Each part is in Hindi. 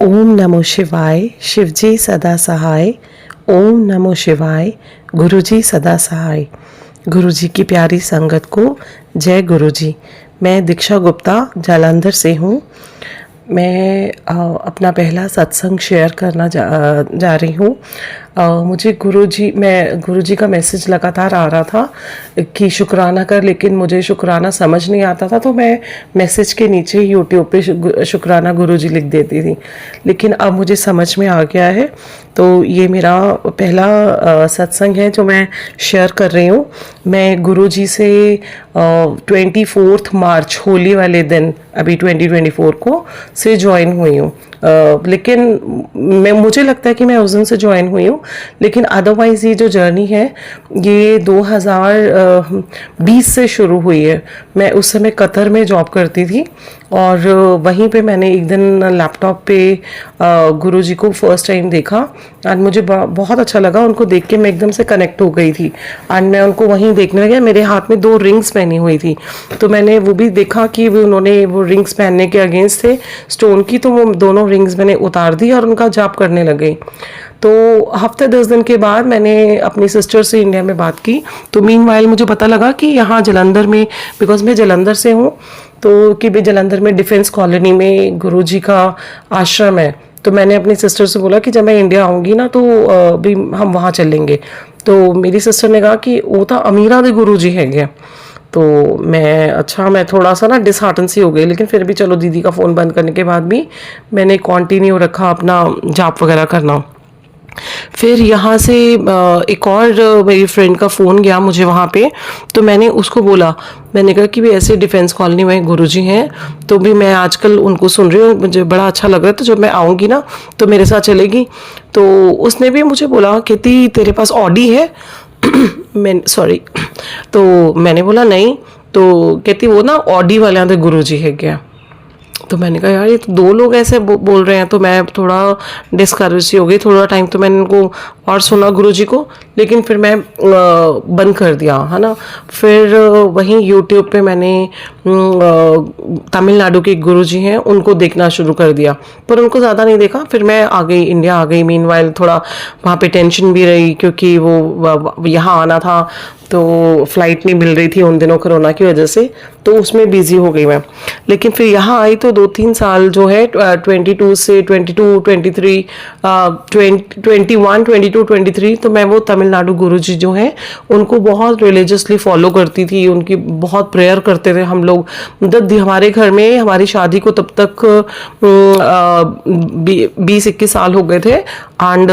ओम नमो शिवाय। शिवजी सदा सहाय। ओम नमो शिवाय। गुरुजी सदा सहाय। गुरुजी की प्यारी संगत को जय गुरुजी। मैं दीक्षा गुप्ता जालंधर से हूँ। मैं अपना पहला सत्संग शेयर करना जा रही हूँ। मुझे गुरुजी का मैसेज लगातार आ रहा था कि शुक्राना कर, लेकिन मुझे शुक्राना समझ नहीं आता था, तो मैं मैसेज के नीचे यूट्यूब पे शुक्राना गुरुजी लिख देती थी। लेकिन अब मुझे समझ में आ गया है, तो ये मेरा पहला सत्संग है जो मैं शेयर कर रही हूँ। मैं गुरुजी से 24 मार्च होली वाले दिन अभी 2024 को से ज्वाइन हुई हूँ। लेकिन मुझे लगता है कि मैं उस दिन से ज्वाइन हुई हूँ, लेकिन अदरवाइज़ ये जो जर्नी है ये 2020 से शुरू हुई है। मैं उस समय कतर में जॉब करती थी और वहीं पे मैंने एक दिन लैपटॉप पे गुरुजी को फर्स्ट टाइम देखा और मुझे बहुत अच्छा लगा। उनको देख के मैं एकदम से कनेक्ट हो गई थी और मैं उनको वहीं देखने लगी। मेरे हाथ में 2 रिंग्स पहनी हुई थी, तो मैंने वो भी देखा कि उन्होंने वो रिंग्स पहनने के अगेंस्ट थे स्टोन की, तो वो दोनों रिंग्स मैंने उतार दी और उनका जाप करने लग गई। तो हफ्ते 10 दिन के बाद मैंने अपनी सिस्टर से इंडिया में बात की, तो मीनवाइल मुझे पता लगा कि यहाँ जलंधर में, बिकॉज मैं जलंधर से हूँ, तो कि भाई जलंधर में डिफेंस कॉलोनी में गुरुजी का आश्रम है। तो मैंने अपनी सिस्टर से बोला कि जब मैं इंडिया आऊँगी ना तो भी हम वहाँ चलेंगे। तो मेरी सिस्टर ने कहा कि वो तो अमीरा दे गुरुजी है गया। तो मैं थोड़ा सा ना डिसहार्टन सी हो गई, लेकिन फिर भी चलो दीदी का फ़ोन बंद करने के बाद भी मैंने कंटिन्यू रखा अपना जाप वगैरह करना। फिर यहाँ से एक और मेरी फ्रेंड का फ़ोन गया मुझे वहाँ पे, तो मैंने उसको बोला, मैंने कहा कि भी ऐसे डिफेंस कॉलोनी में गुरुजी हैं, तो भी मैं आजकल उनको सुन रही हूँ, मुझे बड़ा अच्छा लग रहा है, तो जब मैं आऊँगी ना तो मेरे साथ चलेगी। तो उसने भी मुझे बोला, कहती तेरे पास ऑडी है? तो मैंने बोला नहीं। तो कहती वो ना ऑडी वाले थे गुरुजी है क्या? तो मैंने कहा यार ये तो 2 लोग ऐसे बोल रहे हैं, तो मैं थोड़ा डिस्करेज सी हो गई। थोड़ा टाइम तो मैंने उनको और सुना गुरुजी को, लेकिन फिर मैं बंद कर दिया, है ना। फिर वहीं यूट्यूब पे मैंने तमिलनाडु के गुरुजी हैं उनको देखना शुरू कर दिया, पर उनको ज़्यादा नहीं देखा। फिर मैं आ गई, इंडिया आ गई। मीनवाइल थोड़ा वहाँ पे टेंशन भी रही, क्योंकि वो यहाँ आना था तो फ्लाइट नहीं मिल रही थी उन दिनों कोरोना की वजह से, तो उसमें बिजी हो गई मैं। लेकिन फिर यहाँ आई तो 2-3 साल जो है 22 से 22, 23, 21, 22, 23, तो मैं वो तमिलनाडु गुरुजी जो हैं उनको बहुत रिलीजियसली फॉलो करती थी। उनकी बहुत प्रेयर करते थे हम लोग। मतलब हमारे घर में हमारी शादी को तब तक 20-21 साल हो गए थे, एंड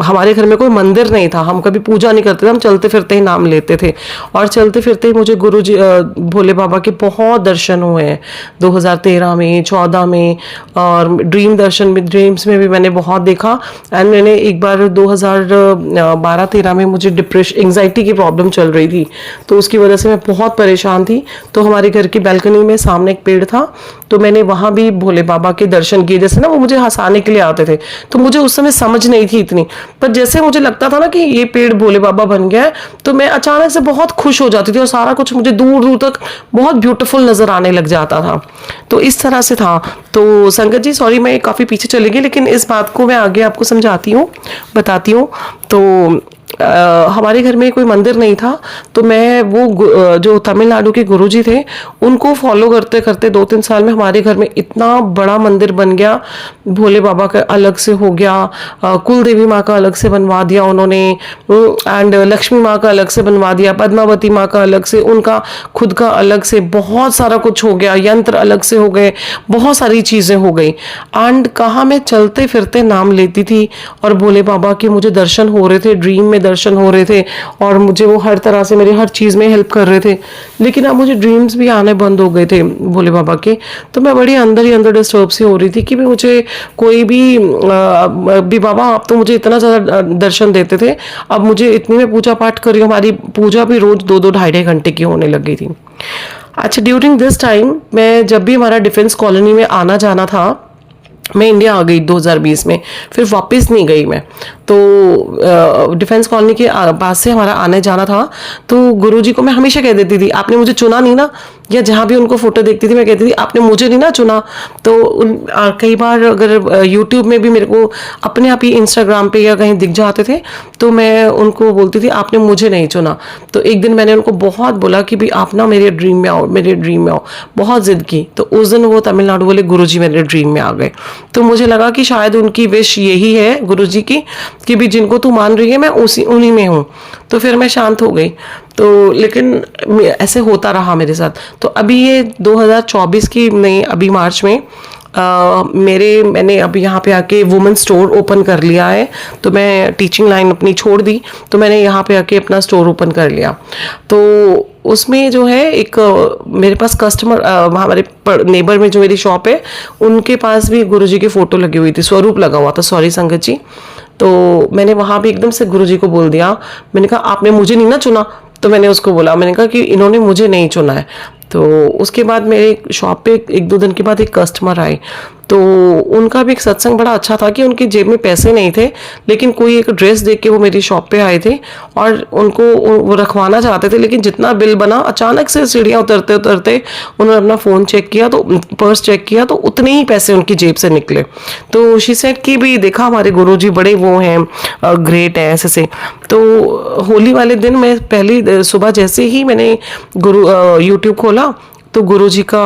हमारे घर में कोई मंदिर नहीं था, हम कभी पूजा नहीं करते थे, हम चलते फिरते ही नाम लेते थे। और चलते फिरते ही मुझे गुरुजी भोले बाबा के बहुत दर्शन हुए हैं 2013 में, 14 में, और ड्रीम्स में भी मैंने बहुत देखा। एंड मैंने एक बार 2012-13 में मुझे एंजाइटी की प्रॉब्लम चल रही थी, तो उसकी वजह से मैं बहुत परेशान थी। तो हमारे घर की बैल्कनी में सामने एक पेड़ था, तो मैंने वहाँ भी भोले बाबा के दर्शन किए। जैसे ना वो मुझे हंसाने के लिए आते थे, तो मुझे उस समय समझ नहीं थी इतनी, पर जैसे मुझे लगता था ना कि ये पेड़ भोले बाबा बन गया है, तो मैं अचानक से बहुत खुश हो जाती थी और सारा कुछ मुझे दूर दूर तक बहुत ब्यूटीफुल नजर आने लग जाता था। तो इस तरह से था। तो संगत जी सॉरी मैं काफ़ी पीछे चली गई, लेकिन इस बात को मैं आगे आपको समझाती हूँ, बताती हूँ। तो हमारे घर में कोई मंदिर नहीं था, तो मैं वो जो तमिलनाडु के गुरुजी थे उनको फॉलो करते करते 2-3 साल में हमारे घर में इतना बड़ा मंदिर बन गया। भोले बाबा का अलग से हो गया, कुल देवी माँ का अलग से बनवा दिया उन्होंने, एंड लक्ष्मी माँ का अलग से बनवा दिया, पद्मावती माँ का अलग से, उनका खुद का अलग से, बहुत सारा कुछ हो गया, यंत्र अलग से हो गए, बहुत सारी चीज़ें हो गई। एंड कहाँ मैं चलते फिरते नाम लेती थी और भोले बाबा के मुझे दर्शन हो रहे थे, ड्रीम में दर्शन हो रहे थे, और मुझे वो हर तरह से मेरे हर चीज़ में हेल्प कर रहे थे। लेकिन अब मुझे ड्रीम्स भी आने बंद हो गए थे भोले बाबा के, तो मैं बड़ी अंदर ही अंदर डिस्टर्ब सी हो रही थी कि भी मुझे कोई भी बाबा आप तो मुझे इतना ज़्यादा दर्शन देते थे, अब मुझे इतनी मैं पूजा पाठ कर रही हूँ, हमारी पूजा भी रोज़ 2-2, 2.5 घंटे की होने लग गई थी। अच्छा, ड्यूरिंग दिस टाइम मैं जब भी हमारा डिफेंस कॉलोनी में आना जाना था, मैं इंडिया आ गई 2020 में, फिर वापस नहीं गई मैं। तो डिफेंस कॉलोनी के पास से हमारा आने जाना था, तो गुरुजी को मैं हमेशा कह देती थी आपने मुझे चुना नहीं ना, या जहाँ भी उनको फ़ोटो देखती थी मैं कहती थी आपने मुझे नहीं ना चुना। तो कई बार अगर यूट्यूब में भी मेरे को अपने आप ही इंस्टाग्राम पे या कहीं दिख जाते थे तो मैं उनको बोलती थी आपने मुझे नहीं चुना। तो एक दिन मैंने उनको बहुत बोला कि भाई आप ना मेरे ड्रीम में आओ, मेरे ड्रीम में आओ, बहुत ज़िद की। तो उस दिन वो तमिलनाडु वाले गुरुजी मेरे ड्रीम में आ गए। तो मुझे लगा कि शायद उनकी विश यही है गुरुजी की कि भी जिनको तू मान रही है मैं उन्हीं में हूँ। तो फिर मैं शांत हो गई। तो लेकिन ऐसे होता रहा मेरे साथ। तो अभी ये 2024 की नहीं, अभी मार्च में मैंने अभी यहाँ पे आके वुमेन स्टोर ओपन कर लिया है। तो मैं टीचिंग लाइन अपनी छोड़ दी, तो मैंने यहाँ पे आके अपना स्टोर ओपन कर लिया। तो उसमें जो है एक मेरे पास कस्टमर, हमारे नेबर में जो मेरी शॉप है उनके पास भी गुरुजी की फ़ोटो लगी हुई थी, स्वरूप लगा हुआ था, सॉरी संगत जी। तो मैंने वहाँ भी एकदम से गुरुजी को बोल दिया, मैंने कहा आपने मुझे नहीं ना चुना। तो मैंने उसको बोला, मैंने कहा कि इन्होंने मुझे नहीं चुना है। तो उसके बाद मेरे शॉप पे 1-2 दिन के बाद एक कस्टमर आए। तो उनका भी एक सत्संग बड़ा अच्छा था कि उनकी जेब में पैसे नहीं थे, लेकिन कोई एक ड्रेस देख के वो मेरी शॉप पे आए थे और उनको वो रखवाना चाहते थे। लेकिन जितना बिल बना, अचानक से सीढ़ियाँ उतरते उतरते उन्होंने अपना फ़ोन चेक किया, तो पर्स चेक किया, तो उतने ही पैसे उनकी जेब से निकले। तो शी सेड कि भी देखा हमारे गुरुजी बड़े वो हैं, ग्रेट हैं, ऐसे से। तो होली वाले दिन मैं पहली सुबह जैसे ही मैंने यूट्यूब खोला तो गुरुजी का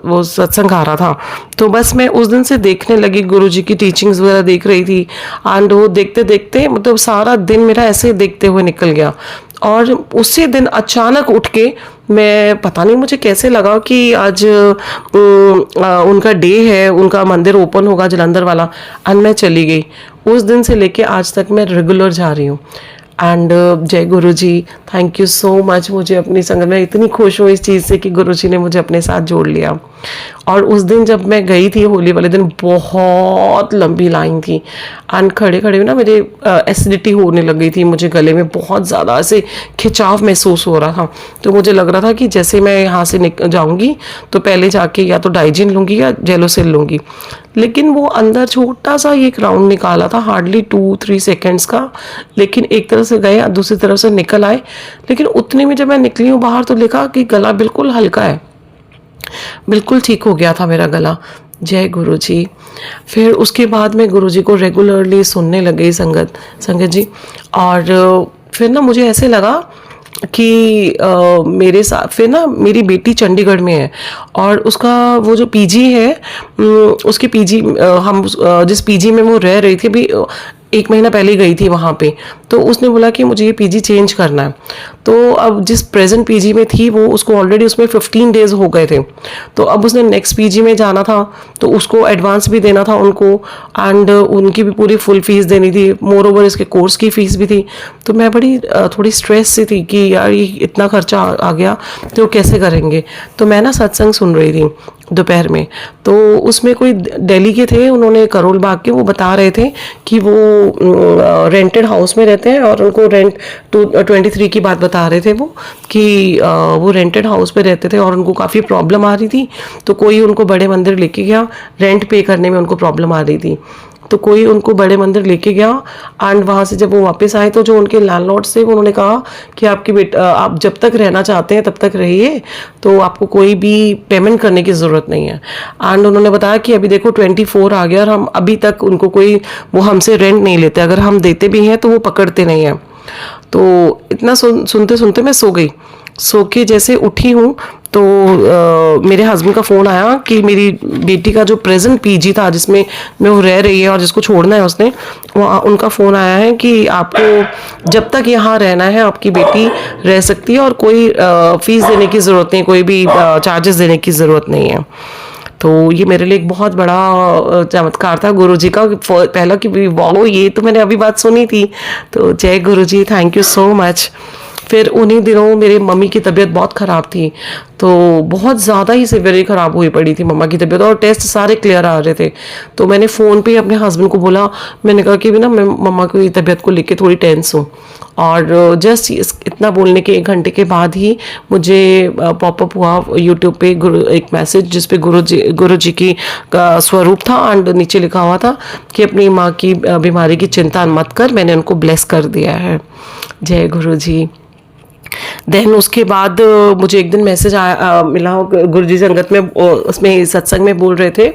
वो सत्संग आ रहा था। तो बस मैं उस दिन से देखने लगी, गुरुजी की टीचिंग्स वगैरह देख रही थी। एंड वो देखते देखते मतलब सारा दिन मेरा ऐसे देखते हुए निकल गया। और उसी दिन अचानक उठ के मैं, पता नहीं मुझे कैसे लगा कि आज उनका डे है, उनका मंदिर ओपन होगा जलंधर वाला, एंड मैं चली गई। उस दिन से लेके आज तक मैं रेगुलर जा रही हूँ। एंड जय गुरु जी, थैंक यू सो मच। मुझे अपनी संगत में इतनी खुश हूँ इस चीज़ से कि गुरु जी ने मुझे अपने साथ जोड़ लिया। और उस दिन जब मैं गई थी होली वाले दिन, बहुत लंबी लाइन थी। एंड खड़े खड़े ना मेरे एसिडिटी होने लग गई थी, मुझे गले में बहुत ज़्यादा ऐसे खिंचाव महसूस हो रहा था। तो मुझे लग रहा था कि जैसे मैं यहाँ से जाऊँगी तो पहले जाके या तो डाइजिन लूँगी या जेलोसिल लूँगी। लेकिन वो अंदर छोटा सा एक राउंड निकाला था, हार्डली 2-3 सेकेंड्स का। लेकिन एक तरफ से गए, दूसरी तरफ से निकल आए। लेकिन उतने में जब मैं निकली हूँ बाहर तो देखा कि गला बिल्कुल हल्का है, बिल्कुल ठीक हो गया था मेरा गला। जय गुरु जी। फिर उसके बाद मैं गुरु जी को रेगुलरली सुनने लगी संगत जी। और फिर ना मुझे ऐसे लगा कि मेरे साथ फिर ना मेरी बेटी चंडीगढ़ में है और उसका वो जो पीजी है, उसके पीजी हम जिस पीजी में वो रह रही थी, अभी 1 महीना पहले गई थी वहाँ पे। तो उसने बोला कि मुझे ये पीजी चेंज करना है। तो अब जिस प्रेजेंट पीजी में थी वो, उसको ऑलरेडी उसमें 15 डेज हो गए थे। तो अब उसने नेक्स्ट पीजी में जाना था, तो उसको एडवांस भी देना था उनको, एंड उनकी भी पूरी फुल फीस देनी थी। मोर ओवर इसके कोर्स की फीस भी थी। तो मैं बड़ी थोड़ी स्ट्रेस से थी कि यार ये इतना खर्चा आ गया तो कैसे करेंगे। तो मैं ना सत्संग सुन रही थी दोपहर में। तो उसमें कोई दिल्ली के थे, उन्होंने करोल बाग के, वो बता रहे थे कि वो रेंटेड हाउस में रहते हैं और उनको रेंट 23 की बात बता रहे थे वो कि वो रेंटेड हाउस पे रहते थे और उनको काफ़ी प्रॉब्लम आ रही थी। तो कोई उनको बड़े मंदिर लेके गया, रेंट पे करने में उनको प्रॉब्लम आ रही थी। तो कोई उनको बड़े मंदिर लेके गया एंड वहाँ से जब वो वापस आए तो जो उनके लैंडलॉर्ड थे उन्होंने कहा कि आपकी बेटा, आप जब तक रहना चाहते हैं तब तक रहिए, तो आपको कोई भी पेमेंट करने की ज़रूरत नहीं है। एंड उन्होंने बताया कि अभी देखो 24 आ गया और हम अभी तक उनको कोई वो हमसे रेंट नहीं लेते, अगर हम देते भी हैं तो वो पकड़ते नहीं हैं। तो इतना सुनते सुनते मैं सो गई। सो के जैसे उठी हूँ तो मेरे हस्बैंड का फ़ोन आया कि मेरी बेटी का जो प्रेजेंट पीजी था जिसमें मैं वो रह रही है और जिसको छोड़ना है उसने, वो उनका फ़ोन आया है कि आपको जब तक यहाँ रहना है आपकी बेटी रह सकती है और कोई फ़ीस देने की ज़रूरत नहीं, कोई भी चार्जेस देने की ज़रूरत नहीं है। तो ये मेरे लिए एक बहुत बड़ा चमत्कार था गुरुजी का, पहला कि वाओ ये तो मैंने अभी बात सुनी थी। तो जय गुरुजी, थैंक यू सो मच। फिर उन्हीं दिनों मेरे मम्मी की तबीयत बहुत ख़राब थी, तो बहुत ज़्यादा ही सीवियरली ख़राब हुई पड़ी थी मम्मा की तबीयत और टेस्ट सारे क्लियर आ रहे थे। तो मैंने फ़ोन पे अपने हस्बैंड को बोला, मैंने कहा कि भी ना मैं मम्मा की तबीयत को लेके थोड़ी टेंस हूँ। और जस्ट इतना बोलने के 1 घंटे के बाद ही मुझे पॉपअप हुआ यूट्यूब पे एक मैसेज जिस पे गुरु जी की का स्वरूप था एंड नीचे लिखा हुआ था कि अपनी माँ की बीमारी की चिंता मत कर, मैंने उनको ब्लेस कर दिया है। जय गुरु जी। देन उसके बाद मुझे एक दिन मैसेज आया मिला गुरुजी संगत में, उसमें सत्संग में बोल रहे थे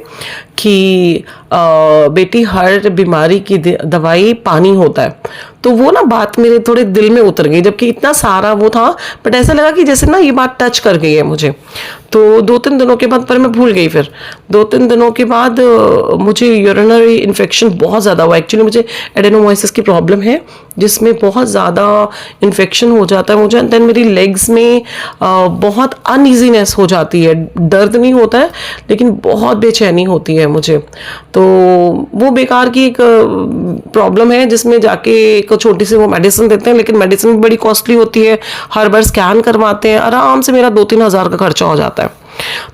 कि बेटी हर बीमारी की दवाई पानी होता है। तो वो ना बात मेरे थोड़े दिल में उतर गई, जबकि इतना सारा वो था, बट ऐसा लगा कि जैसे ना ये बात टच कर गई है मुझे। तो 2-3 दिनों के बाद, पर मैं भूल गई। फिर 2-3 दिनों के बाद मुझे यूरिनरी इन्फेक्शन बहुत ज़्यादा हुआ। एक्चुअली मुझे एडेनोमाइसिस की प्रॉब्लम है, जिसमें बहुत ज़्यादा इन्फेक्शन हो जाता है मुझे। देन मेरी लेग्स में बहुत अनईजीनेस हो जाती है, दर्द नहीं होता है लेकिन बहुत बेचैनी होती है मुझे। तो वो बेकार की एक प्रॉब्लम है, जिसमें जाके एक छोटी सी वो मेडिसिन देते हैं, लेकिन मेडिसिन भी बड़ी कॉस्टली होती है। हर बार स्कैन करवाते हैं, आराम से मेरा 2-3 हज़ार का खर्चा हो जाता है।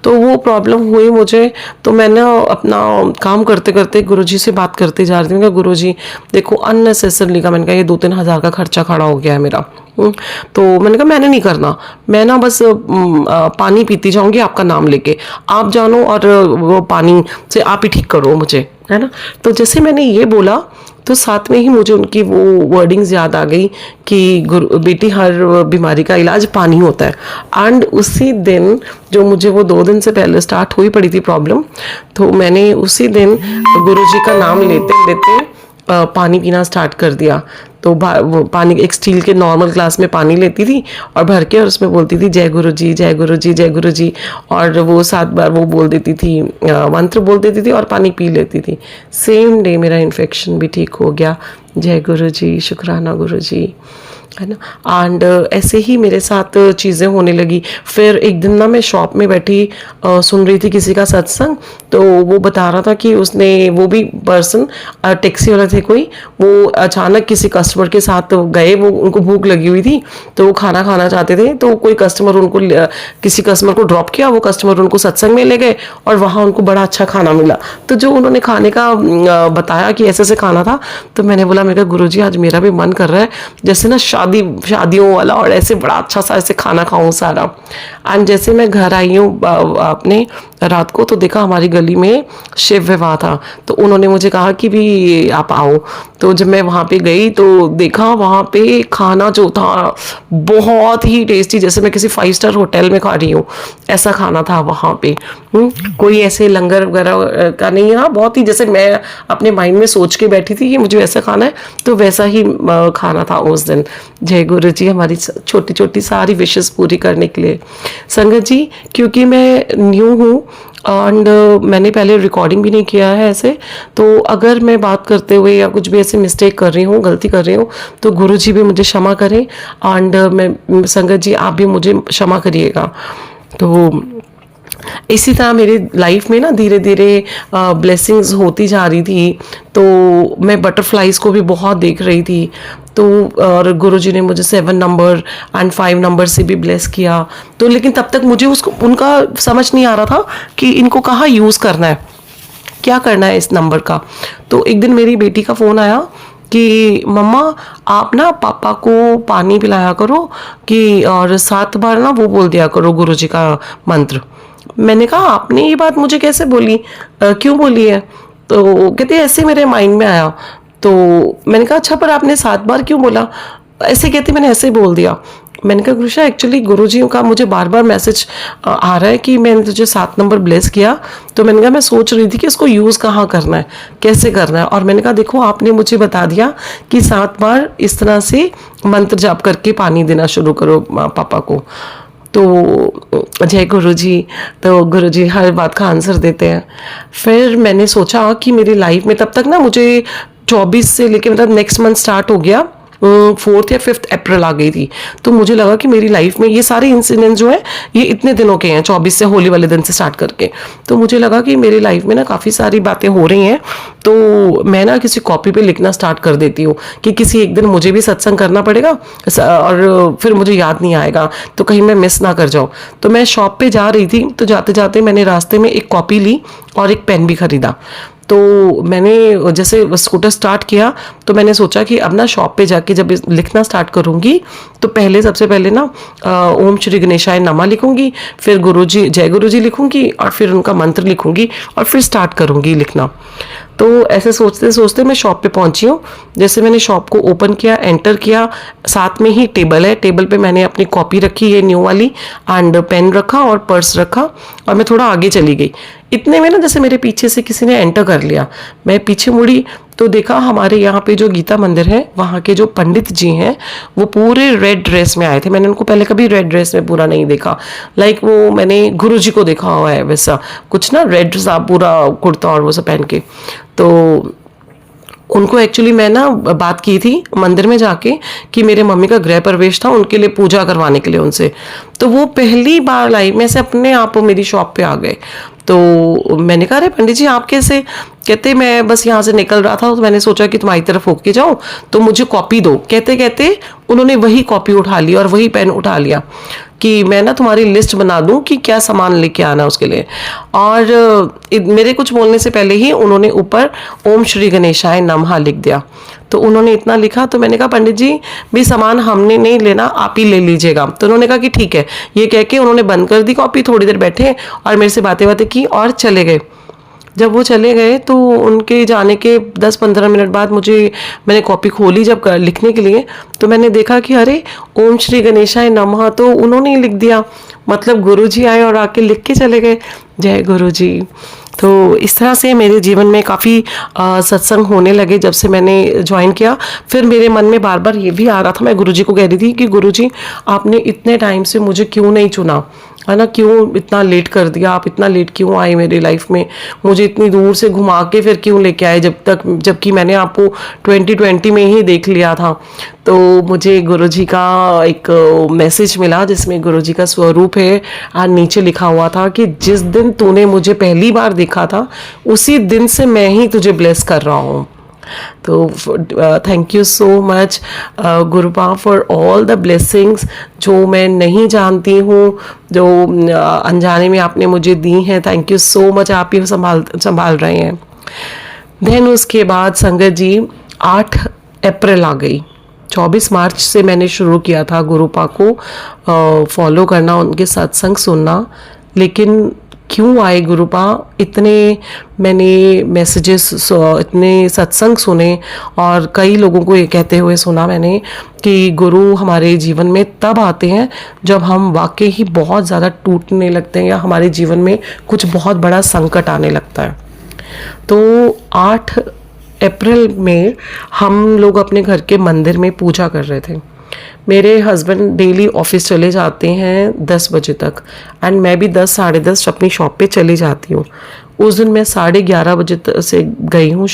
तो वो प्रॉब्लम हुई मुझे। तो मैंने अपना काम करते करते गुरुजी से बात करते जा रही थी, गुरुजी देखो अननेसेसरली का, मैंने कहा ये 2-3 हज़ार का खर्चा खड़ा हो गया है मेरा। तो मैंने कहा मैंने नहीं करना, मैं ना बस पानी पीती जाऊंगी आपका नाम लेके, आप जानो और वो पानी से आप ही ठीक करो मुझे, है ना। तो जैसे मैंने ये बोला तो साथ में ही मुझे उनकी वो वर्डिंग्स याद आ गई कि बेटी हर बीमारी का इलाज पानी होता है। एंड उसी दिन, जो मुझे वो 2 दिन से पहले स्टार्ट हुई पड़ी थी प्रॉब्लम, तो मैंने उसी दिन गुरुजी का नाम लेते लेते पानी पीना स्टार्ट कर दिया। तो वो पानी एक स्टील के नॉर्मल ग्लास में पानी लेती थी और भर के, और उसमें बोलती थी जय गुरु जी जय गुरु जी जय गुरु जी, और वो 7 बार वो बोल देती थी, मंत्र बोल देती थी और पानी पी लेती थी। सेम डे मेरा इन्फेक्शन भी ठीक हो गया। जय गुरु जी, शुक्राना गुरु जी, है ना। एंड ऐसे ही मेरे साथ चीज़ें होने लगी। फिर एक दिन ना मैं शॉप में बैठी सुन रही थी किसी का सत्संग, तो वो बता रहा था कि उसने, वो भी पर्सन टैक्सी वाला थे कोई, वो अचानक किसी कस्टमर के साथ गए, वो उनको भूख लगी हुई थी तो वो खाना खाना चाहते थे, तो कोई कस्टमर उनको, किसी कस्टमर को ड्रॉप किया, वो कस्टमर उनको सत्संग में ले गए और वहाँ उनको बड़ा अच्छा खाना मिला। तो जो उन्होंने खाने का बताया कि ऐसे ऐसे खाना था, तो मैंने बोला, मेरे कहा गुरुजी आज मेरा भी मन कर रहा है जैसे ना शादियों वाला, और ऐसे बड़ा अच्छा सा ऐसे खाना खाऊं सारा। एंड जैसे मैं घर आई हूँ अपने रात को, तो देखा हमारी गली में शिव विवाह था, तो उन्होंने मुझे कहा कि भी आप आओ। तो जब मैं वहाँ पे गई तो देखा वहाँ पे खाना जो था बहुत ही टेस्टी, जैसे मैं किसी 5 स्टार होटल में खा रही हूँ, ऐसा खाना था वहाँ पे। कोई ऐसे लंगर वगैरह का नहीं था, बहुत ही जैसे मैं अपने माइंड में सोच के बैठी थी कि मुझे वैसा खाना है, तो वैसा ही खाना था उस दिन। जय गुरु जी हमारी छोटी छोटी सारी विशेस पूरी करने के लिए। संगत जी, क्योंकि मैं न्यू हूँ एंड मैंने पहले रिकॉर्डिंग भी नहीं किया है ऐसे, तो अगर मैं बात करते हुए या कुछ भी ऐसे मिस्टेक कर रही हूँ, गलती कर रही हूँ, तो गुरु जी भी मुझे क्षमा करें एंड मैं, संगत जी आप भी मुझे क्षमा करिएगा। तो इसी तरह मेरी लाइफ में ना धीरे धीरे ब्लेसिंग्स होती जा रही थी। तो मैं बटरफ्लाइज को भी बहुत देख रही थी, तो और गुरुजी ने मुझे 7 नंबर एंड 5 नंबर से भी ब्लेस किया। तो लेकिन तब तक मुझे उसको, उनका समझ नहीं आ रहा था कि इनको कहाँ यूज़ करना है, क्या करना है इस नंबर का। तो एक दिन मेरी बेटी का फ़ोन आया कि मम्मा आप ना पापा को पानी पिलाया करो कि, और 7 बार ना वो बोल दिया करो गुरुजी का मंत्र। मैंने कहा आपने ये बात मुझे कैसे बोली, क्यों बोली है? तो कहते ऐसे मेरे माइंड में आया। तो मैंने कहा अच्छा, पर आपने 7 बार क्यों बोला? ऐसे कहती मैंने ऐसे ही बोल दिया। मैंने कहा गुरुशा एक्चुअली गुरुजी का मुझे बार बार मैसेज आ रहा है कि मैंने तुझे 7 नंबर ब्लेस किया। तो मैंने कहा मैं सोच रही थी कि इसको यूज़ कहाँ करना है, कैसे करना है। और मैंने कहा देखो आपने मुझे बता दिया कि 7 बार इस तरह से मंत्र जाप करके पानी देना शुरू करो पापा को। तो जय गुरु जी, तो गुरु जी हर बात का आंसर देते हैं। फिर मैंने सोचा कि मेरी लाइफ में तब तक ना मुझे 24 से लेके मतलब नेक्स्ट मंथ स्टार्ट हो गया, 4 या 5 अप्रैल आ गई थी। तो मुझे लगा कि मेरी लाइफ में ये सारे इंसिडेंट जो है ये इतने दिनों के हैं, 24 से होली वाले दिन से स्टार्ट करके। तो मुझे लगा कि मेरी लाइफ में ना काफ़ी सारी बातें हो रही हैं, तो मैं ना किसी कॉपी पे लिखना स्टार्ट कर देती हूँ कि किसी एक दिन मुझे भी सत्संग करना पड़ेगा और फिर मुझे याद नहीं आएगा, तो कहीं मैं मिस ना कर जाऊँ। तो मैं शॉप पे जा रही थी, तो जाते जाते मैंने रास्ते में एक कॉपी ली और एक पेन भी खरीदा। तो मैंने जैसे स्कूटर स्टार्ट किया, तो मैंने सोचा कि अब ना शॉप पे जाके जब लिखना स्टार्ट करूँगी, तो पहले सबसे पहले ना ओम श्री गणेशाय नमः लिखूँगी, फिर गुरुजी जय गुरुजी लिखूँगी और फिर उनका मंत्र लिखूँगी और फिर स्टार्ट करूँगी लिखना। तो ऐसे सोचते सोचते मैं शॉप पे पहुंची हूँ। जैसे मैंने शॉप को ओपन किया, एंटर किया, साथ में ही टेबल है, टेबल पे मैंने अपनी कॉपी रखी है न्यू वाली, एंड पेन रखा और पर्स रखा, और मैं थोड़ा आगे चली गई। इतने में ना जैसे मेरे पीछे से किसी ने एंटर कर लिया। मैं पीछे मुड़ी तो देखा हमारे यहाँ पे जो गीता मंदिर है वहाँ के जो पंडित जी हैं वो पूरे रेड ड्रेस में आए थे। मैंने उनको पहले कभी रेड ड्रेस में पूरा नहीं देखा, लाइक वो मैंने गुरु जी को देखा हुआ है वैसा कुछ ना, रेड सा पूरा कुर्ता और वो सब पहन के। तो उनको एक्चुअली मैं ना बात की थी मंदिर में जाके कि मेरे मम्मी का गृह प्रवेश था, उनके लिए पूजा करवाने के लिए उनसे। तो वो पहली बार लाइफ में से अपने आप मेरी शॉप पे आ गए। तो मैंने कहा, अरे पंडित जी आप कैसे? कहते मैं बस यहाँ से निकल रहा था तो मैंने सोचा कि तुम्हारी तरफ होके के जाऊँ, तो मुझे कॉपी दो। कहते कहते उन्होंने वही कॉपी उठा ली और वही पेन उठा लिया कि मैं ना तुम्हारी लिस्ट बना दूं कि क्या सामान लेके आना उसके लिए। और मेरे कुछ बोलने से पहले ही उन्होंने ऊपर ओम श्री गणेशाय नमः लिख दिया। तो उन्होंने इतना लिखा तो मैंने कहा, पंडित जी भी सामान हमने नहीं लेना, आप ही ले लीजिएगा। तो उन्होंने कहा कि ठीक है। ये कह के उन्होंने बंद कर दी कॉपी, थोड़ी देर बैठे और मेरे से बातें बातें की और चले गए। जब वो चले गए तो उनके जाने के 10-15 मिनट बाद मैंने कॉपी खोली जब लिखने के लिए, तो मैंने देखा कि अरे ओम श्री गणेशाय नमः तो उन्होंने ही लिख दिया। मतलब गुरुजी आए और आके लिख के चले गए, जय गुरुजी। तो इस तरह से मेरे जीवन में काफ़ी सत्संग होने लगे जब से मैंने ज्वाइन किया। फिर मेरे मन में बार बार ये भी आ रहा था, मैं गुरुजी को कह रही थी कि गुरुजी आपने इतने टाइम से मुझे क्यों नहीं चुना, है ना, क्यों इतना लेट कर दिया, आप इतना लेट क्यों आए मेरी लाइफ में, मुझे इतनी दूर से घुमा के फिर क्यों लेके आए, जबकि मैंने आपको 2020 में ही देख लिया था। तो मुझे गुरुजी का एक मैसेज मिला जिसमें गुरुजी का स्वरूप है और नीचे लिखा हुआ था कि जिस दिन तूने मुझे पहली बार देखा था उसी दिन से मैं ही तुझे ब्लेस कर रहा हूँ। तो thank you so much गुरुपा for all the blessings जो मैं नहीं जानती हूँ, जो अनजाने में आपने मुझे दी हैं। थैंक यू सो मच, आप ही संभाल रहे हैं। देन उसके बाद संगत जी 8 अप्रैल आ गई। 24 मार्च से मैंने शुरू किया था गुरुपा को फॉलो करना, उनके सत्संग सुनना। लेकिन क्यों आए गुरुपा, इतने मैंने मैसेजेस, इतने सत्संग सुने और कई लोगों को ये कहते हुए सुना मैंने कि गुरु हमारे जीवन में तब आते हैं जब हम वाकई ही बहुत ज़्यादा टूटने लगते हैं या हमारे जीवन में कुछ बहुत बड़ा संकट आने लगता है। तो 8 अप्रैल में हम लोग अपने घर के मंदिर में पूजा कर रहे थे। मेरे हस्बैंड डेली ऑफिस चले जाते हैं 10 बजे तक एंड मैं भी 10 साढ़े 10 अपनी शॉप पे चली जाती हूँ। उस दिन मैं 11:30 बजे से गई हूँ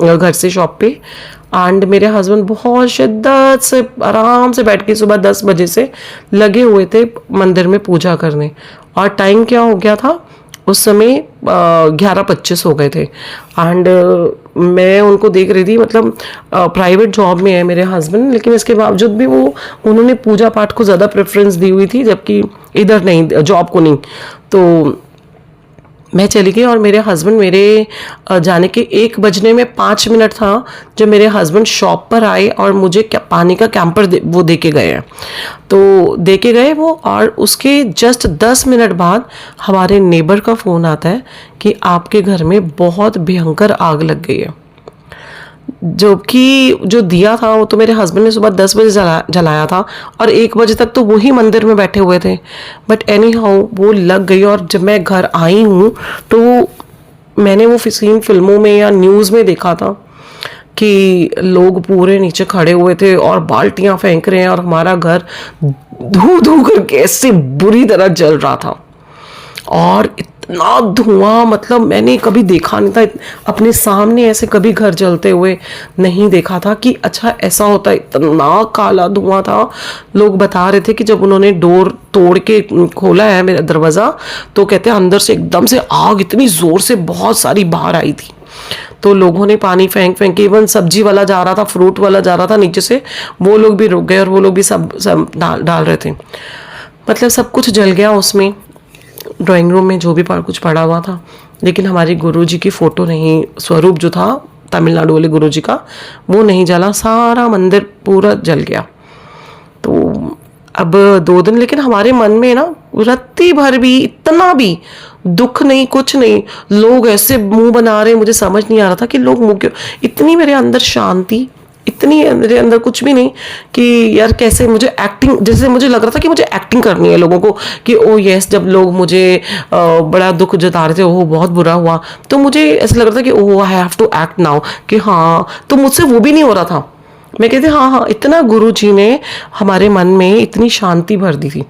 घर से शॉप पे, एंड मेरे हस्बैंड बहुत शिद्दत से आराम से बैठ के सुबह 10 बजे से लगे हुए थे मंदिर में पूजा करने। और टाइम क्या हो गया था उस समय 11:25 हो गए थे। एंड मैं उनको देख रही थी, मतलब प्राइवेट जॉब में है मेरे हस्बैंड, लेकिन इसके बावजूद भी उन्होंने पूजा पाठ को ज़्यादा प्रेफरेंस दी हुई थी, जबकि इधर नहीं, जॉब को नहीं। तो मैं चली गई और मेरे हस्बैंड मेरे जाने के 1 बजने में 5 मिनट था जब मेरे हस्बैंड शॉप पर आए और मुझे पानी का कैंपर वो दे के गए हैं। तो दे के गए वो, और उसके जस्ट 10 मिनट बाद हमारे नेबर का फ़ोन आता है कि आपके घर में बहुत भयंकर आग लग गई है। जो दिया था वो तो मेरे हस्बैंड ने सुबह 10 बजे जलाया था और 1 बजे तक तो वही मंदिर में बैठे हुए थे। बट एनी हाउ वो लग गई, और जब मैं घर आई हूँ तो मैंने वो सीन फिल्मों में या न्यूज़ में देखा था कि लोग पूरे नीचे खड़े हुए थे और बाल्टियाँ फेंक रहे हैं और हमारा घर धू धू करके ऐसे बुरी तरह जल रहा था। और इतना धुआं, मतलब मैंने कभी देखा नहीं था, अपने सामने ऐसे कभी घर जलते हुए नहीं देखा था कि अच्छा ऐसा होता है। इतना काला धुआं था। लोग बता रहे थे कि जब उन्होंने डोर तोड़ के खोला है मेरा दरवाज़ा, तो कहते हैं अंदर से एकदम से आग इतनी ज़ोर से बहुत सारी बाहर आई थी। तो लोगों ने पानी फेंक के, इवन सब्जी वाला जा रहा था, फ्रूट वाला जा रहा था नीचे से, वो लोग भी रुक गए और वो लोग भी सब डाल रहे थे। मतलब सब कुछ जल गया उसमें। ड्राइंग रूम में जो भी कुछ पड़ा हुआ था, लेकिन हमारे गुरुजी की फ़ोटो नहीं, स्वरूप जो था तमिलनाडु वाले गुरुजी का, वो नहीं जला। सारा मंदिर पूरा जल गया। तो अब 2 दिन, लेकिन हमारे मन में ना रत्ती भर भी इतना भी दुख नहीं, कुछ नहीं। लोग ऐसे मुंह बना रहे, मुझे समझ नहीं आ रहा था कि लोग मुंह क्यों, इतनी मेरे अंदर शांति, इतनी मेरे अंदर कुछ भी नहीं कि यार कैसे मुझे एक्टिंग, जैसे मुझे लग रहा था कि मुझे एक्टिंग करनी है लोगों को कि ओ यस, जब लोग मुझे बड़ा दुख जता रहे थे, ओह बहुत बुरा हुआ, तो मुझे ऐसा लग रहा था कि oh I have to act now, कि हाँ, तो मुझसे वो भी नहीं हो रहा था। मैं कहती हाँ हाँ, इतना गुरु जी ने हमारे मन में इतनी शांति भर दी थी।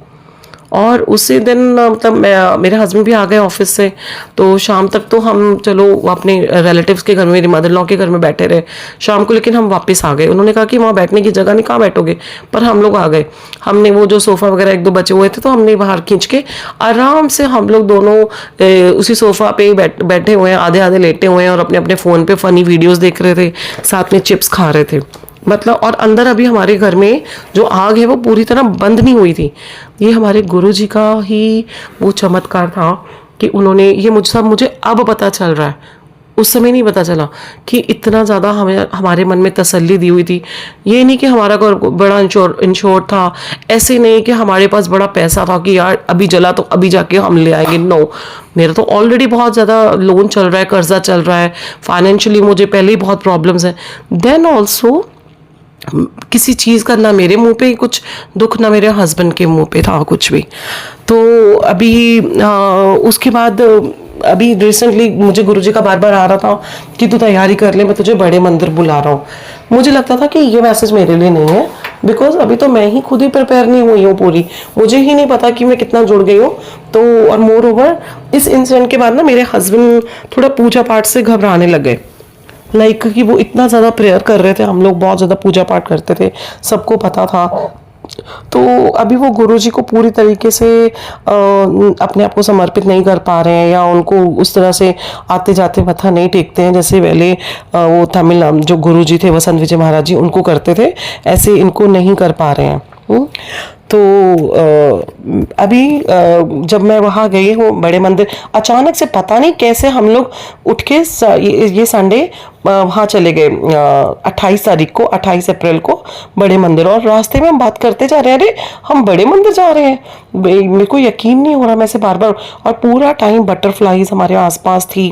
और उसी दिन मतलब मेरे हस्बैंड भी आ गए ऑफिस से, तो शाम तक तो हम चलो अपने रिलेटिव्स के घर में, मेरी मदर लॉ के घर में बैठे रहे शाम को, लेकिन हम वापस आ गए। उन्होंने कहा कि वहाँ बैठने की जगह नहीं, कहाँ बैठोगे, पर हम लोग आ गए। हमने वो जो सोफ़ा वगैरह 1-2 बचे हुए थे, तो हमने बाहर खींच के आराम से हम लोग दोनों उसी सोफ़ा पे बैठे हुए हैं, आधे आधे लेटे हुए हैं, और अपने अपने फ़ोन पे फ़नी वीडियोज़ देख रहे थे, साथ में चिप्स खा रहे थे मतलब। और अंदर अभी हमारे घर में जो आग है वो पूरी तरह बंद नहीं हुई थी। ये हमारे गुरुजी का ही वो चमत्कार था कि उन्होंने ये मुझे अब पता चल रहा है, उस समय नहीं पता चला कि इतना ज़्यादा हमें हमारे मन में तसल्ली दी हुई थी। ये नहीं कि हमारा घर बड़ा इंश्योर था, ऐसे नहीं कि हमारे पास बड़ा पैसा था कि यार अभी जला तो अभी जाके हम ले आएंगे। नो, मेरा तो ऑलरेडी बहुत ज़्यादा लोन चल रहा है, कर्जा चल रहा है, फाइनेंशियली मुझे पहले ही बहुत प्रॉब्लम्स हैं। देन ऑल्सो किसी चीज़ का ना मेरे मुंह पे कुछ दुख, ना मेरे हस्बैंड के मुंह पे था कुछ भी। तो अभी उसके बाद अभी रिसेंटली मुझे गुरुजी का बार बार आ रहा था कि तू तैयारी कर ले, मैं तुझे बड़े मंदिर बुला रहा हूँ। मुझे लगता था कि ये मैसेज मेरे लिए नहीं है, बिकॉज अभी तो मैं ही खुद ही प्रिपेयर नहीं हुई हूँ पूरी, मुझे ही नहीं पता कि मैं कितना जुड़ गई हूँ। तो और मोर ओवर इस इंसिडेंट के बाद ना मेरे हस्बैंड थोड़ा पूजा पाठ से घबराने लग गए। लाइक कि वो इतना ज़्यादा प्रेयर कर रहे थे, हम लोग बहुत ज़्यादा पूजा पाठ करते थे, सबको पता था। तो अभी वो गुरुजी को पूरी तरीके से अपने आप को समर्पित नहीं कर पा रहे हैं, या उनको उस तरह से आते जाते मत्था नहीं टेकते हैं जैसे पहले वो तमिल जो गुरुजी थे वसंत विजय महाराज जी उनको करते थे, ऐसे इनको नहीं कर पा रहे हैं। तो अभी जब मैं वहाँ गई हूँ बड़े मंदिर, अचानक से पता नहीं कैसे हम लोग उठ के ये संडे वहाँ चले गए 28 तारीख को, 28 अप्रैल को बड़े मंदिर। और रास्ते में हम बात करते जा रहे हैं, अरे हम बड़े मंदिर जा रहे हैं, मेरे को यकीन नहीं हो रहा, मैं से बार बार। और पूरा टाइम बटरफ्लाईज हमारे आसपास थी,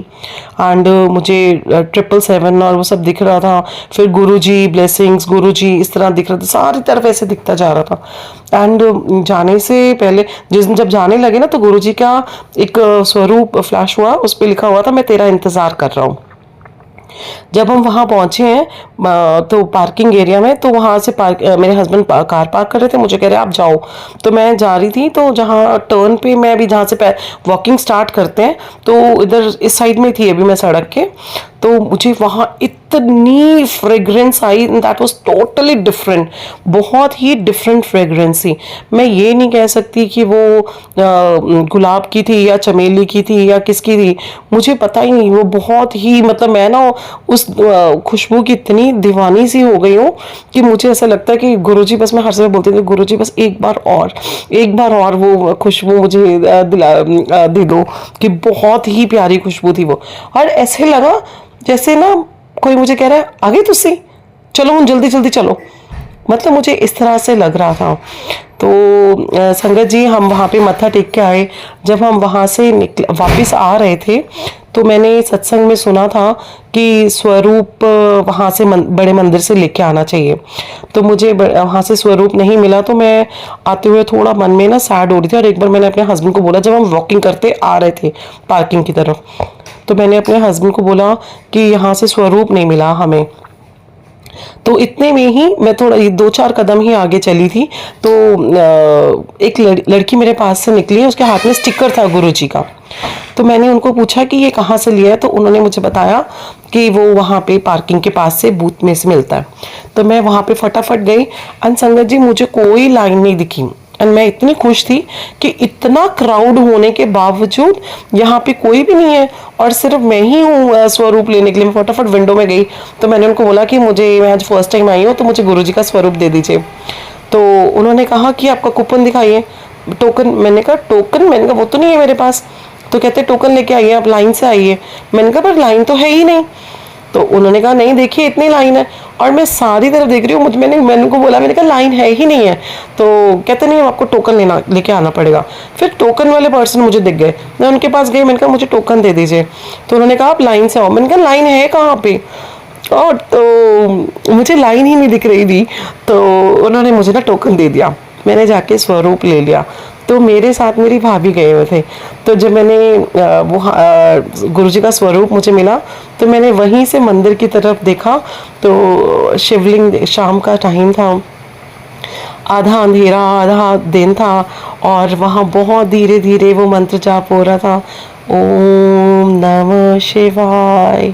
एंड मुझे 777 और वो सब दिख रहा था। फिर गुरुजी ब्लेसिंग्स, गुरुजी इस तरह दिख रहा था, सारी तरफ ऐसे दिखता जा रहा था। एंड जाने से पहले जिस दिन जब जाने लगे ना, तो गुरुजी का एक स्वरूप फ्लैश हुआ, उस पर लिखा हुआ था, मैं तेरा इंतजार कर रहा हूँ। जब हम वहाँ पहुँचे हैं तो पार्किंग एरिया में, तो वहाँ से मेरे हस्बैंड कार पार्क कर रहे थे, मुझे कह रहे आप जाओ। तो मैं जा रही थी, तो जहाँ टर्न पे मैं अभी जहाँ से वॉकिंग स्टार्ट करते हैं, तो इधर इस साइड में थी अभी मैं सड़क के, तो मुझे वहाँ इतनी fragrance I, that was totally different, बहुत ही डिफरेंट फ्रेग्रेंस थी। मैं ये नहीं कह सकती कि वो गुलाब की थी या चमेली की थी या किसकी थी, मुझे पता ही नहीं। वो बहुत ही मतलब मैं ना उस खुशबू की इतनी दीवानी सी हो गई हूँ कि मुझे ऐसा लगता है कि गुरुजी बस, मैं हर समय बोलती हूँ गुरुजी बस एक बार और वो खुशबू मुझे दे दो, कि बहुत ही प्यारी खुशबू थी वो। और ऐसे लगा जैसे ना कोई मुझे कह रहा है आगे तुझसे चलो, जल्दी जल्दी चलो, मतलब मुझे इस तरह से लग रहा था। तो संगत जी, हम वहाँ पे मत्था टेक के आए। जब हम वहाँ से वापस आ रहे थे, तो मैंने सत्संग में सुना था कि स्वरूप वहाँ से बड़े मंदिर से लेके आना चाहिए। तो मुझे वहाँ से स्वरूप नहीं मिला, तो मैं आते हुए थोड़ा मन में ना सैड हो रही थी। और एक बार मैंने अपने हस्बैंड को बोला, जब हम वॉकिंग करते आ रहे थे पार्किंग की तरफ, तो मैंने अपने हस्बैंड को बोला कि यहाँ से स्वरूप नहीं मिला हमें। तो इतने में ही मैं थोड़ा 2-4 कदम ही आगे चली थी, तो एक लड़की मेरे पास से निकली, उसके हाथ में स्टिकर था गुरुजी का। तो मैंने उनको पूछा कि ये कहाँ से लिया है, तो उन्होंने मुझे बताया कि वो वहाँ पे पार्किंग के पास से बूथ में से मिलता है। तो मैं वहाँ पे फटाफट गई, एंड संगत जी मुझे कोई लाइन नहीं दिखी, एंड मैं इतनी खुश थी कि इतना क्राउड होने के बावजूद यहाँ पे कोई भी नहीं है और सिर्फ मैं ही हूँ स्वरूप लेने के लिए। मैं फटाफट विंडो में गई, तो मैंने उनको बोला कि मैं आज फर्स्ट टाइम आई हूँ, तो मुझे गुरुजी का स्वरूप दे दीजिए। तो उन्होंने कहा कि आपका कूपन दिखाइए, टोकन। मैंने कहा वो तो नहीं है मेरे पास। तो कहते टोकन लेके आइए, आप लाइन से आइए। मैंने कहा पर लाइन तो है ही नहीं। तो उन्होंने कहा नहीं देखिए इतनी लाइन है, और मैं सारी तरफ देख रही हूँ, मैंने उनको बोला, मैंने कहा लाइन है ही नहीं है। तो कहते नहीं आपको टोकन लेके आना पड़ेगा। फिर टोकन वाले पर्सन मुझे दिख गए, मैं उनके पास गई, मैंने कहा मुझे टोकन दे दीजिए। तो उन्होंने कहा आप लाइन से आओ। मैंने कहा लाइन है कहाँ पे, और तो मुझे लाइन ही नहीं दिख रही थी। तो उन्होंने मुझे ना टोकन दे दिया, मैंने जाके स्वरूप ले लिया। तो मेरे साथ मेरी भाभी गए हुए थे। तो जब मैंने वो गुरुजी का स्वरूप मुझे मिला, तो मैंने वहीं से मंदिर की तरफ देखा, तो शिवलिंग, शाम का टाइम था, आधा अंधेरा आधा दिन था, और वहाँ बहुत धीरे धीरे वो मंत्र जाप हो रहा था, ओम नमः शिवाय,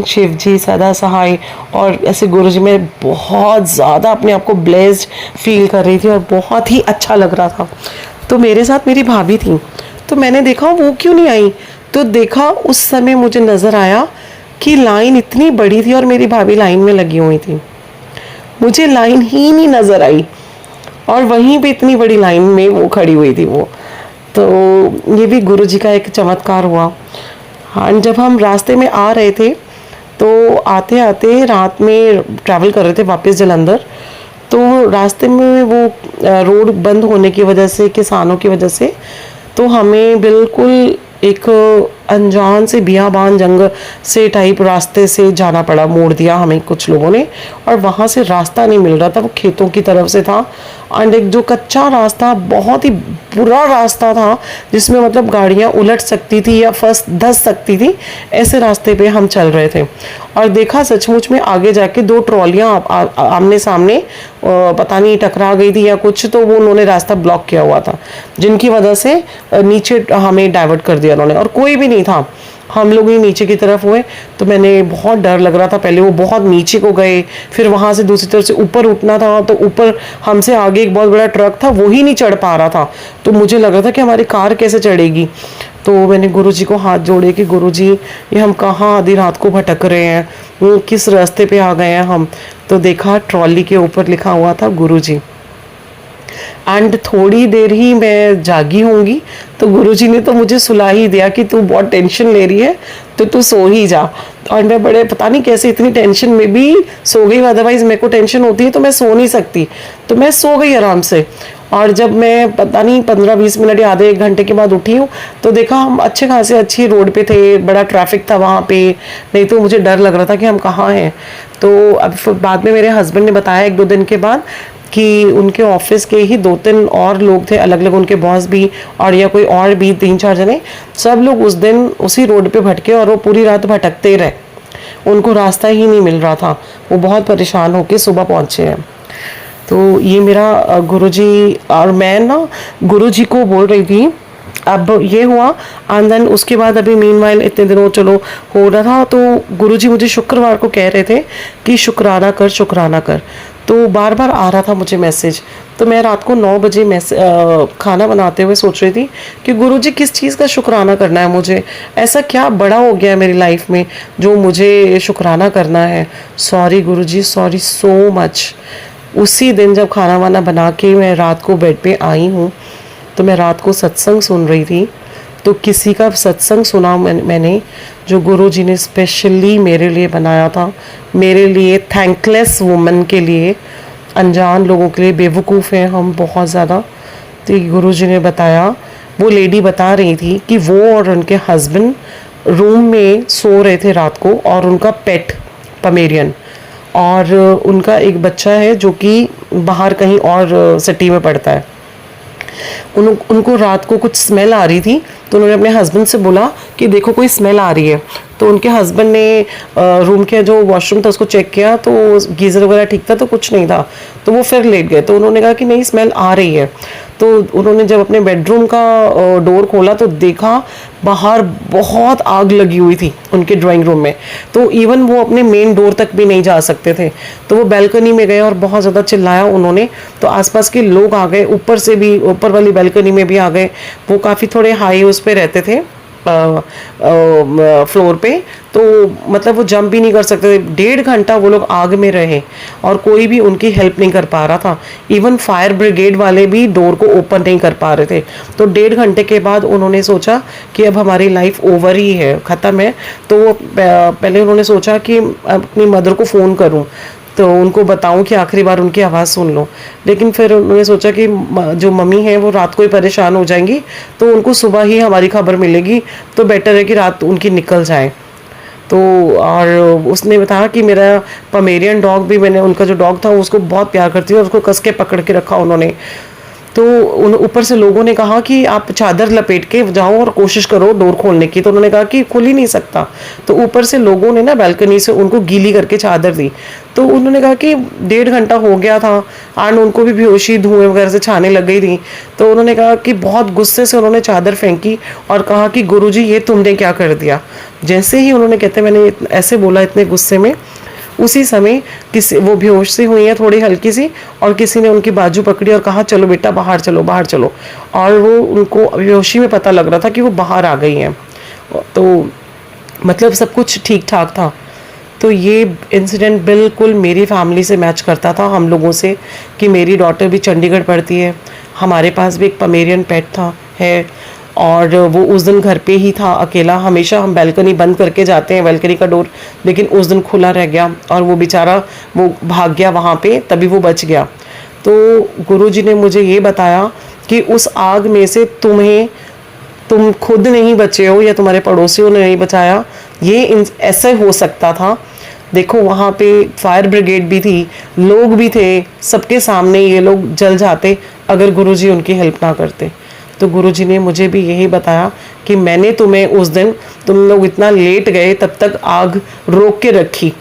शिव जी सदा सहाय। और ऐसे गुरुजी में बहुत ज़्यादा अपने आप को ब्लेस्ड फील कर रही थी और बहुत ही अच्छा लग रहा था। तो मेरे साथ मेरी भाभी थी, तो मैंने देखा वो क्यों नहीं आई। तो देखा उस समय मुझे नज़र आया कि लाइन इतनी बड़ी थी और मेरी भाभी लाइन में लगी हुई थी, मुझे लाइन ही नहीं नज़र आई, और वहीं पे इतनी बड़ी लाइन में वो खड़ी हुई थी वो। तो ये भी गुरुजी का एक चमत्कार हुआ। हाँ, जब हम रास्ते में आ रहे थे, तो आते आते रात में ट्रैवल कर रहे थे वापस जालंधर, तो रास्ते में वो रोड बंद होने की वजह से, किसानों की वजह से, तो हमें बिल्कुल एक अनजान से बियाबान जंगल से टाइप रास्ते से जाना पड़ा, मोड़ दिया हमें कुछ लोगों ने, और वहाँ से रास्ता नहीं मिल रहा था, वो खेतों की तरफ से था। एंड एक जो कच्चा रास्ता, बहुत ही बुरा रास्ता था, जिसमें मतलब गाड़ियाँ उलट सकती थी या फंस धस सकती थी, ऐसे रास्ते पे हम चल रहे थे। और देखा सचमुच में आगे जाके दो ट्रॉलियाँ आमने सामने पता नहीं टकरा गई थी या कुछ, तो वो उन्होंने रास्ता ब्लॉक किया हुआ था, जिनकी वजह से नीचे हमें डाइवर्ट कर दिया उन्होंने, और कोई भी नहीं था, हम लोग ही नीचे की तरफ हुए। तो मैंने बहुत डर लग रहा था, पहले वो बहुत नीचे को गए, फिर वहाँ से दूसरी तरफ से ऊपर उठना था, तो ऊपर हमसे आगे एक बहुत बड़ा ट्रक था, वो ही नहीं चढ़ पा रहा था। तो मुझे लग रहा था कि हमारी कार कैसे चढ़ेगी। तो मैंने गुरुजी को हाथ जोड़े कि गुरुजी ये हम कहाँ आधी रात को भटक रहे हैं, किस रास्ते पे आ गए हैं हम। तो देखा ट्रॉली के ऊपर लिखा हुआ था गुरुजी। एंड थोड़ी देर ही मैं जागी होंगी, तो गुरुजी ने तो मुझे सुला ही दिया कि तू बहुत टेंशन ले रही है, तो तू सो ही जा। और मैं बड़े पता नहीं कैसे इतनी टेंशन में भी सो गई, अदरवाइज मेरे को टेंशन होती है तो मैं सो नहीं सकती, तो मैं सो गई आराम से। और जब मैं पता नहीं 15-20 मिनट या आधे एक घंटे के बाद उठी हूँ, तो देखा हम अच्छे खासे अच्छी रोड पे थे, बड़ा ट्रैफिक था वहाँ पे, नहीं तो मुझे डर लग रहा था कि हम कहाँ हैं। तो अब बाद में मेरे हस्बैंड ने बताया 1-2 दिन के बाद कि उनके ऑफिस के ही 2-3 और लोग थे, अलग अलग उनके बॉस भी और या कोई और भी 3-4 जने, सब लोग उस दिन उसी रोड पे भटके और वो पूरी रात भटकते रहे, उनको रास्ता ही नहीं मिल रहा था, वो बहुत परेशान होके सुबह पहुँचे हैं। तो ये मेरा गुरुजी, और मैं ना गुरुजी को बोल रही थी, अब ये हुआ एंड देन उसके बाद अभी मीनवाइल इतने दिनों चलो हो रहा था, तो गुरुजी मुझे शुक्रवार को कह रहे थे कि शुक्राना कर शुक्राना कर, तो बार बार आ रहा था मुझे मैसेज। तो मैं रात को 9 बजे खाना बनाते हुए सोच रही थी कि गुरुजी किस चीज़ का शुक्राना करना है मुझे, ऐसा क्या बड़ा हो गया है मेरी लाइफ में जो मुझे शुक्राना करना है। सॉरी गुरुजी, सॉरी सो मच। उसी दिन जब खाना वाना बना के मैं रात को बेड पे आई हूँ, तो मैं रात को सत्संग सुन रही थी, तो किसी का सत्संग सुना मैंने जो गुरुजी ने स्पेशली मेरे लिए बनाया था, मेरे लिए, थैंकलेस वुमन के लिए, अनजान लोगों के लिए, बेवकूफ़ हैं हम बहुत ज़्यादा। तो गुरुजी ने बताया, वो लेडी बता रही थी कि वो और उनके हस्बैंड रूम में सो रहे थे रात को, और उनका पेट पमेरियन, और उनका एक बच्चा है जो कि बाहर कहीं और सिटी में पढ़ता है। उनको रात को कुछ स्मेल आ रही थी, तो उन्होंने अपने हस्बैंड से बोला कि देखो कोई स्मेल आ रही है। तो उनके हस्बैंड ने रूम के जो वॉशरूम था उसको चेक किया, तो गीज़र वगैरह ठीक था, तो कुछ नहीं था, तो वो फिर लेट गए। तो उन्होंने कहा कि नहीं स्मेल आ रही है। तो उन्होंने जब अपने बेडरूम का डोर खोला तो देखा बाहर बहुत आग लगी हुई थी उनके ड्राइंग रूम में, तो इवन वो अपने मेन डोर तक भी नहीं जा सकते थे। तो वो बैल्कनी में गए और बहुत ज़्यादा चिल्लाया उन्होंने, तो आसपास के लोग आ गए, ऊपर से भी, ऊपर वाली बैल्कनी में भी आ गए, वो काफ़ी थोड़े हाई उस पे रहते थे, फ्लोर पे, तो मतलब वो जंप भी नहीं कर सकते थे। 1.5 घंटा वो लोग आग में रहे और कोई भी उनकी हेल्प नहीं कर पा रहा था। इवन फायर ब्रिगेड वाले भी डोर को ओपन नहीं कर पा रहे थे। तो 1.5 घंटे के बाद उन्होंने सोचा कि अब हमारी लाइफ ओवर ही है, ख़त्म है। तो वो पहले उन्होंने सोचा कि अपनी मदर को फ़ोन करूं, तो उनको बताऊं कि आखिरी बार उनकी आवाज़ सुन लो। लेकिन फिर उन्होंने सोचा कि जो मम्मी है वो रात को ही परेशान हो जाएंगी, तो उनको सुबह ही हमारी खबर मिलेगी, तो बेटर है कि रात उनकी निकल जाए। तो और उसने बताया कि मेरा पमेरियन डॉग भी, मैंने उनका जो डॉग था उसको बहुत प्यार करती है और उसको कस के पकड़ के रखा उन्होंने। तो उन ऊपर से लोगों ने कहा कि आप चादर लपेट के जाओ और कोशिश करो डोर खोलने की, तो उन्होंने कहा कि खुल ही नहीं सकता। तो ऊपर से लोगों ने ना बालकनी से उनको गीली करके चादर दी। तो उन्होंने कहा कि 1.5 घंटा हो गया था एंड उनको भी बेहोशी, धुएं वगैरह से छाने लग गई थी। तो उन्होंने कहा कि बहुत गुस्से से उन्होंने चादर फेंकी और कहा कि गुरुजी ये तुमने क्या कर दिया। जैसे ही उन्होंने, कहते मैंने ऐसे बोला इतने गुस्से में, उसी समय किसी, वो बेहोश सी हुई है थोड़ी हल्की सी, और किसी ने उनकी बाजू पकड़ी और कहा चलो बेटा बाहर चलो, बाहर चलो। और वो उनको बेहोशी में पता लग रहा था कि वो बाहर आ गई हैं। तो मतलब सब कुछ ठीक ठाक था। तो ये इंसिडेंट बिल्कुल मेरी फैमिली से मैच करता था, हम लोगों से, कि मेरी डॉटर भी चंडीगढ़ पढ़ती है, हमारे पास भी एक पमेरियन पेट था है, और वो उस दिन घर पे ही था अकेला। हमेशा हम बैल्कनी बंद करके जाते हैं, बैल्कनी का डोर, लेकिन उस दिन खुला रह गया और वो बेचारा वो भाग गया वहाँ पे, तभी वो बच गया। तो गुरुजी ने मुझे ये बताया कि उस आग में से तुम खुद नहीं बचे हो या तुम्हारे पड़ोसियों ने नहीं बचाया, ये ऐसे हो सकता था। देखो वहाँ पे फायर ब्रिगेड भी थी, लोग भी थे, सबके सामने ये लोग जल जाते अगर गुरुजी उनकी हेल्प ना करते। तो गुरुजी ने मुझे भी यही बताया कि मैंने तुम्हें उस दिन, तुम लोग इतना लेट गए, तब तक आग रोक के रखी।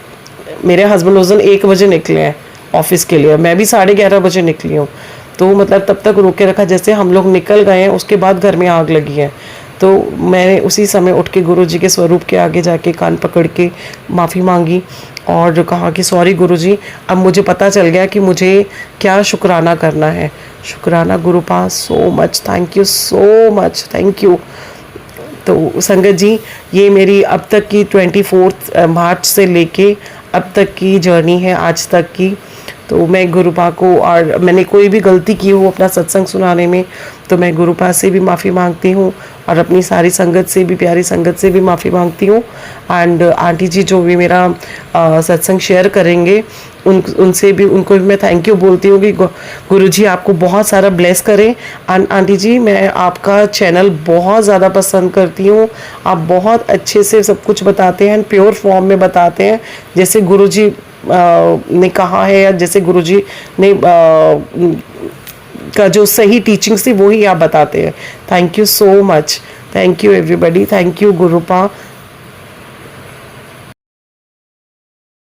मेरे हस्बैंड उस दिन 1 बजे निकले हैं ऑफिस के लिए, मैं भी 11:30 बजे निकली हूँ। तो मतलब तब तक रोक के रखा, जैसे हम लोग निकल गए हैं उसके बाद घर में आग लगी है। तो मैंने उसी समय उठ के गुरुजी के स्वरूप के आगे जाके कान पकड़ के माफ़ी मांगी और कहा कि सॉरी गुरुजी, अब मुझे पता चल गया कि मुझे क्या शुक्राना करना है। शुक्राना गुरुपा, so much, thank you so much, thank you. तो संगत जी, ये मेरी अब तक की 24 मार्च से लेके अब तक की जर्नी है, आज तक की। तो मैं गुरुपा को, और मैंने कोई भी गलती की हो अपना सत्संग सुनाने में, तो मैं गुरुपा से भी माफ़ी मांगती हूँ और अपनी सारी संगत से भी, प्यारी संगत से भी माफ़ी मांगती हूँ। एंड आंटी जी जो भी मेरा सत्संग शेयर करेंगे उनसे भी, उनको भी मैं थैंक यू बोलती हूँ कि गुरुजी आपको बहुत सारा ब्लेस करें। एंड आंटी जी, मैं आपका चैनल बहुत ज़्यादा पसंद करती हूँ, आप बहुत अच्छे से सब कुछ बताते हैं, प्योर फॉर्म में बताते हैं, जैसे गुरुजी ने कहा है, या जैसे गुरुजी ने का जो सही टीचिंग्स थी वही आप बताते हैं। Thank you so much, thank you everybody, thank you गुरुपा,